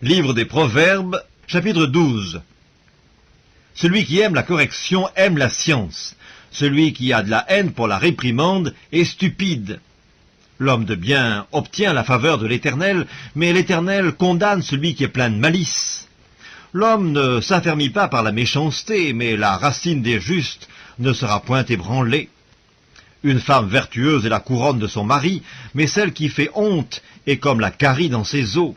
Livre des Proverbes, chapitre 12. Celui qui aime la correction aime la science. Celui qui a de la haine pour la réprimande est stupide. L'homme de bien obtient la faveur de l'Éternel, mais l'Éternel condamne celui qui est plein de malice. L'homme ne s'affermit pas par la méchanceté, mais la racine des justes ne sera point ébranlée. Une femme vertueuse est la couronne de son mari, mais celle qui fait honte est comme la carie dans ses os.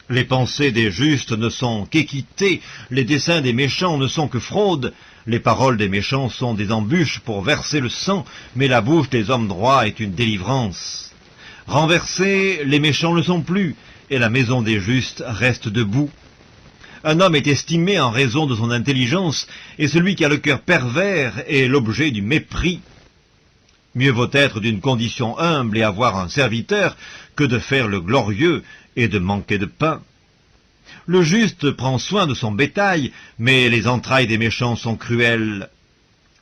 Les pensées des justes ne sont qu'équité, les desseins des méchants ne sont que fraude, les paroles des méchants sont des embûches pour verser le sang, mais la bouche des hommes droits est une délivrance. Renversés, les méchants ne sont plus, et la maison des justes reste debout. Un homme est estimé en raison de son intelligence, et celui qui a le cœur pervers est l'objet du mépris. Mieux vaut être d'une condition humble et avoir un serviteur que de faire le glorieux et de manquer de pain. Le juste prend soin de son bétail, mais les entrailles des méchants sont cruelles.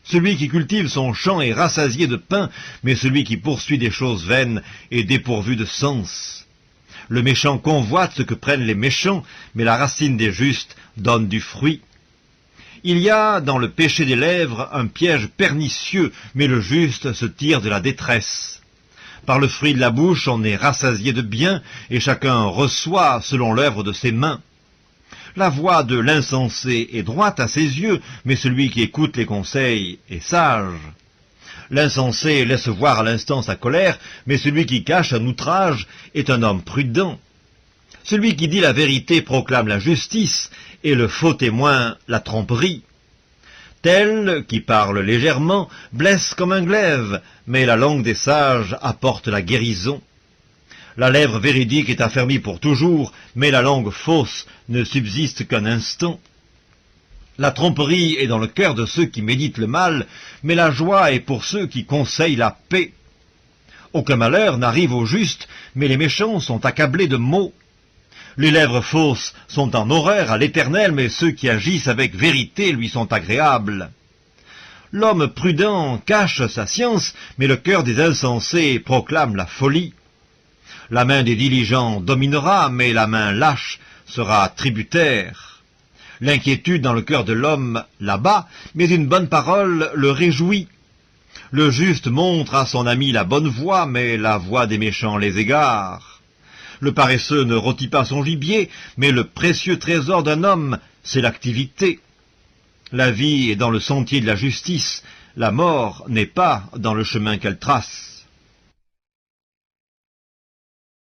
Celui qui cultive son champ est rassasié de pain, mais celui qui poursuit des choses vaines est dépourvu de sens. Le méchant convoite ce que prennent les méchants, mais la racine des justes donne du fruit. Il y a dans le péché des lèvres un piège pernicieux, mais le juste se tire de la détresse. Par le fruit de la bouche, on est rassasié de bien, et chacun reçoit selon l'œuvre de ses mains. La voix de l'insensé est droite à ses yeux, mais celui qui écoute les conseils est sage. L'insensé laisse voir à l'instant sa colère, mais celui qui cache un outrage est un homme prudent. Celui qui dit la vérité proclame la justice, et le faux témoin la tromperie. Tel qui parle légèrement blesse comme un glaive, mais la langue des sages apporte la guérison. La lèvre véridique est affermie pour toujours, mais la langue fausse ne subsiste qu'un instant. La tromperie est dans le cœur de ceux qui méditent le mal, mais la joie est pour ceux qui conseillent la paix. Aucun malheur n'arrive aux justes, mais les méchants sont accablés de maux. Les lèvres fausses sont en horreur à l'Éternel, mais ceux qui agissent avec vérité lui sont agréables. L'homme prudent cache sa science, mais le cœur des insensés proclame la folie. La main des diligents dominera, mais la main lâche sera tributaire. L'inquiétude dans le cœur de l'homme l'abat, mais une bonne parole le réjouit. Le juste montre à son ami la bonne voie, mais la voie des méchants les égare. Le paresseux ne rôtit pas son gibier, mais le précieux trésor d'un homme, c'est l'activité. La vie est dans le sentier de la justice, la mort n'est pas dans le chemin qu'elle trace.